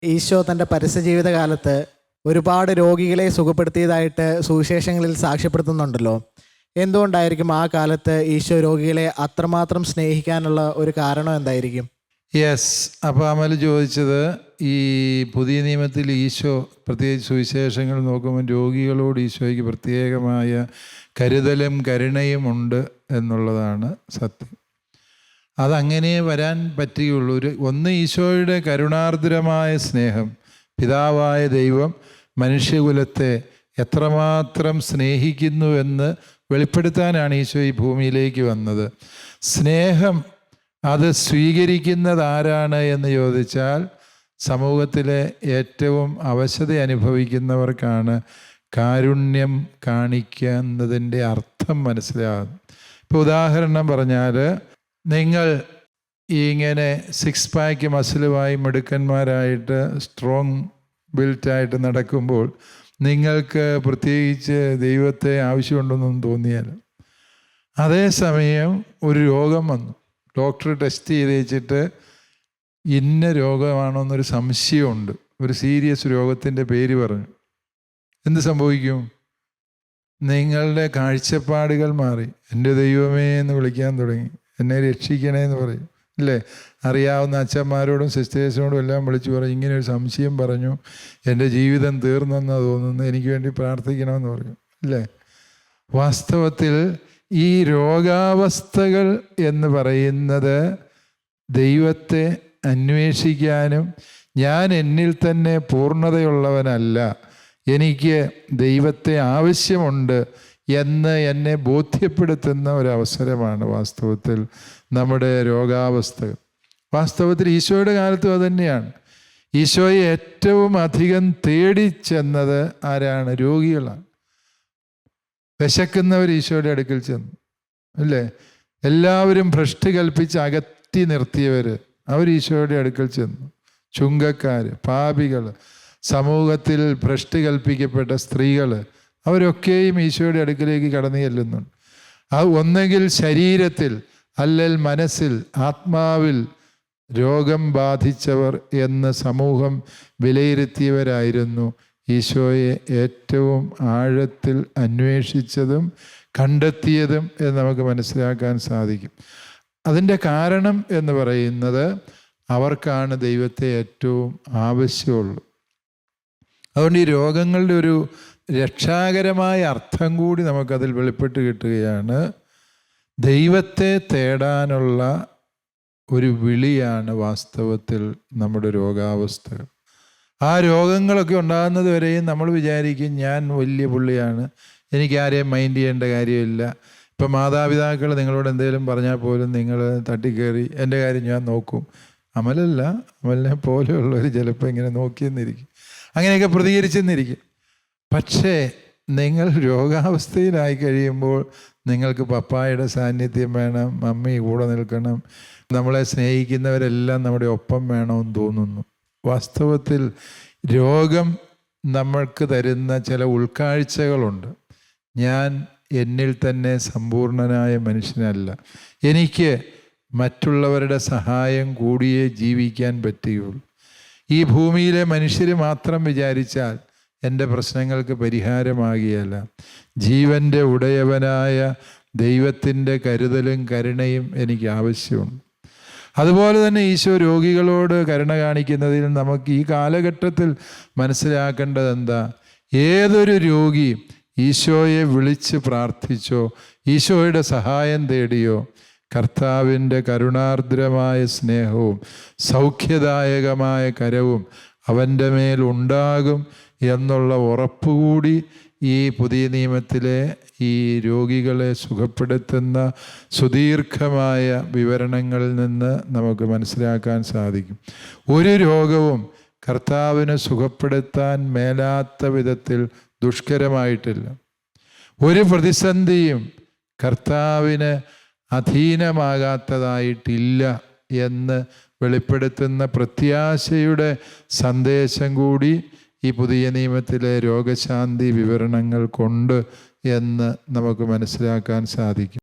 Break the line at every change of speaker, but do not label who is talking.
ഈശോ തൻ്റെ പരസ്യജീവിതകാലത്ത് ഒരുപാട് രോഗികളെ സുഖപ്പെടുത്തിയതായിട്ട് സുവിശേഷങ്ങളിൽ സാക്ഷ്യപ്പെടുത്തുന്നുണ്ടല്ലോ. എന്തുകൊണ്ടായിരിക്കും ആ കാലത്ത് ഈശോ രോഗികളെ അത്രമാത്രം സ്നേഹിക്കാനുള്ള ഒരു കാരണം എന്തായിരിക്കും?
യെസ്, അപ്പോൾ അമൽ ചോദിച്ചത് ഈ പുതിയ നിയമത്തിൽ ഈശോ പ്രത്യേകിച്ച് സുവിശേഷങ്ങൾ നോക്കുമ്പോൾ രോഗികളോട് ഈശോയ്ക്ക് പ്രത്യേകമായ കരുതലും കരുണയും ഉണ്ട് എന്നുള്ളതാണ് സത്യം. അതങ്ങനെ വരാൻ പറ്റുകയുള്ളൂ. ഒന്ന് ഈശോയുടെ കരുണാർദ്രമായ സ്നേഹം, പിതാവായ ദൈവം മനുഷ്യകുലത്തെ എത്രമാത്രം സ്നേഹിക്കുന്നുവെന്ന് വെളിപ്പെടുത്താനാണ് ഈശോ ഈ ഭൂമിയിലേക്ക് വന്നത്. സ്നേഹം അത് സ്വീകരിക്കുന്നത് ആരാണ് എന്ന് ചോദിച്ചാൽ സമൂഹത്തിലെ ഏറ്റവും അവശത അനുഭവിക്കുന്നവർക്കാണ് കാരുണ്യം കാണിക്കുന്നതിൻ്റെ അർത്ഥം മനസ്സിലാകുന്നത്. ഇപ്പോൾ ഉദാഹരണം പറഞ്ഞാൽ, നിങ്ങൾ ഇങ്ങനെ 6 പാക്ക് മസിലുമായി മിടുക്കന്മാരായിട്ട് സ്ട്രോങ് ബിൽറ്റായിട്ട് നടക്കുമ്പോൾ നിങ്ങൾക്ക് പ്രത്യേകിച്ച് ദൈവത്തെ ആവശ്യമുണ്ടെന്നൊന്നും തോന്നിയാൽ, അതേസമയം ഒരു രോഗം വന്നു, ഡോക്ടർ ടെസ്റ്റ് ചെയ്ത് വെച്ചിട്ട് ഇന്ന രോഗമാണോന്നൊരു സംശയമുണ്ട്, ഒരു സീരിയസ് രോഗത്തിൻ്റെ പേര് പറഞ്ഞു, എന്ത് സംഭവിക്കും? നിങ്ങളുടെ കാഴ്ചപ്പാടുകൾ മാറി എൻ്റെ ദൈവമേ എന്ന് വിളിക്കാൻ തുടങ്ങി, എന്നെ രക്ഷിക്കണേ എന്ന് പറയും, അല്ലേ? അറിയാവുന്ന അച്ഛന്മാരോടും സിസ്റ്റേഴ്സിനോടും എല്ലാം വിളിച്ചു പറയും, ഇങ്ങനെ ഒരു സംശയം പറഞ്ഞു, എൻ്റെ ജീവിതം തീർന്നെന്നാണ് തോന്നുന്നു, എനിക്ക് വേണ്ടി പ്രാർത്ഥിക്കണമെന്ന് പറയും, അല്ലേ? വാസ്തവത്തിൽ ഈ രോഗാവസ്ഥകൾ എന്ന് പറയുന്നത് ദൈവത്തെ അന്വേഷിക്കാനും ഞാൻ എന്നിൽ തന്നെ പൂർണ്ണതയുള്ളവനല്ല, എനിക്ക് ദൈവത്തെ ആവശ്യമുണ്ട് എന്ന് എന്നെ ബോധ്യപ്പെടുത്തുന്ന ഒരവസരമാണ് വാസ്തവത്തിൽ നമ്മുടെ രോഗാവസ്ഥകൾ. വാസ്തവത്തിൽ ഈശോയുടെ കാലത്തും അതുതന്നെയാണ്. ഈശോയെ ഏറ്റവും അധികം തേടി ചെന്നത് ആരാണ്? രോഗികളാണ്. വിശക്കുന്നവർ ഈശോയുടെ അടുക്കൽ ചെന്നു, അല്ലേ? എല്ലാവരും ഭ്രഷ്ട് കൽപ്പിച്ച് അകറ്റി നിർത്തിയവർ അവർ ഈശോയുടെ അടുക്കൽ ചെന്നു. ചുങ്കക്കാർ, പാപികൾ, സമൂഹത്തിൽ ഭ്രഷ്ട് കൽപ്പിക്കപ്പെട്ട സ്ത്രീകൾ, അവരൊക്കെയും ഈശോയുടെ അടുക്കിലേക്ക് കടന്നു ചെല്ലുന്നുണ്ട്. അത് ഒന്നെങ്കിൽ ശരീരത്തിൽ അല്ലെങ്കിൽ മനസ്സിൽ, ആത്മാവിൽ രോഗം ബാധിച്ചവർ എന്ന് സമൂഹം വിലയിരുത്തിയവരായിരുന്നു ഈശോയെ ഏറ്റവും ആഴത്തിൽ അന്വേഷിച്ചതും കണ്ടെത്തിയതും എന്ന് നമുക്ക് മനസ്സിലാക്കാൻ സാധിക്കും. അതിൻ്റെ കാരണം എന്ന് പറയുന്നത് അവർക്കാണ് ദൈവത്തെ ഏറ്റവും ആവശ്യമുള്ളൂ. അതുകൊണ്ട് ഈ രോഗങ്ങളുടെ ഒരു രക്ഷാകരമായ അർത്ഥം കൂടി നമുക്കതിൽ വെളിപ്പെട്ട് കിട്ടുകയാണ്. ദൈവത്തെ തേടാനുള്ള ഒരു വിളിയാണ് വാസ്തവത്തിൽ നമ്മുടെ രോഗാവസ്ഥകൾ. ആ രോഗങ്ങളൊക്കെ ഉണ്ടാകുന്നത് വരെയും നമ്മൾ വിചാരിക്കും ഞാൻ വലിയ പുള്ളിയാണ്, എനിക്ക് ആരെയും മൈൻഡ് ചെയ്യേണ്ട കാര്യമില്ല. ഇപ്പം മാതാപിതാക്കൾ നിങ്ങളോട് എന്തെങ്കിലും പറഞ്ഞാൽ പോലും നിങ്ങൾ തട്ടിക്കയറി എൻ്റെ കാര്യം ഞാൻ നോക്കും. അമലല്ല, അമലിനെ പോലെയുള്ളവർ ചിലപ്പോൾ ഇങ്ങനെ നോക്കിയെന്നിരിക്കും, അങ്ങനെയൊക്കെ പ്രതികരിച്ചെന്നിരിക്കും. പക്ഷേ നിങ്ങൾ രോഗാവസ്ഥയിലായി കഴിയുമ്പോൾ നിങ്ങൾക്ക് പപ്പായുടെ സാന്നിധ്യം വേണം, മമ്മി കൂടെ നിൽക്കണം, നമ്മളെ സ്നേഹിക്കുന്നവരെല്ലാം നമ്മുടെ ഒപ്പം വേണമെന്ന് തോന്നുന്നു. വാസ്തവത്തിൽ രോഗം നമ്മൾക്ക് തരുന്ന ചില ഉൾക്കാഴ്ചകളുണ്ട്. ഞാൻ എന്നിൽ തന്നെ സമ്പൂർണനായ മനുഷ്യനല്ല, എനിക്ക് മറ്റുള്ളവരുടെ സഹായം കൂടിയേ ജീവിക്കാൻ പറ്റുകയുള്ളൂ. ഈ ഭൂമിയിലെ മനുഷ്യർ മാത്രം വിചാരിച്ചാൽ എൻ്റെ പ്രശ്നങ്ങൾക്ക് പരിഹാരമാകുകയല്ല. ജീവൻ്റെ ഉടയവനായ ദൈവത്തിൻ്റെ കരുതലും കരുണയും എനിക്ക് ആവശ്യമുണ്ട്. അതുപോലെ തന്നെ ഈശോ രോഗികളോട് കരുണ കാണിക്കുന്നതിൽ നമുക്ക് ഈ കാലഘട്ടത്തിൽ മനസ്സിലാക്കേണ്ടത് എന്താ? ഏതൊരു രോഗി ഈശോയെ വിളിച്ച് പ്രാർത്ഥിച്ചോ, ഈശോയുടെ സഹായം തേടിയോ, കർത്താവിൻ്റെ കരുണാർദ്രമായ സ്നേഹവും സൗഖ്യദായകമായ കരവും അവൻ്റെ മേൽ ഉണ്ടാകും എന്നുള്ള ഉറപ്പുകൂടി ഈ പുതിയ നിയമത്തിലെ ഈ രോഗികളെ സുഖപ്പെടുത്തുന്ന സുദീർഘമായ വിവരണങ്ങളിൽ നിന്ന് നമുക്ക് മനസ്സിലാക്കാൻ സാധിക്കും. ഒരു രോഗവും കർത്താവിനെ സുഖപ്പെടുത്താൻ മേലാത്ത വിധത്തിൽ ദുഷ്കരമായിട്ടില്ല. ഒരു പ്രതിസന്ധിയും കർത്താവിന് അധീനമാകാത്തതായിട്ടില്ല എന്ന് വെളിപ്പെടുത്തുന്ന പ്രത്യാശയുടെ സന്ദേശം കൂടി ഈ പുതിയ നിയമത്തിലെ രോഗശാന്തി വിവരണങ്ങൾ കൊണ്ട് എന്ന് നമുക്ക് മനസ്സിലാക്കാൻ സാധിക്കും.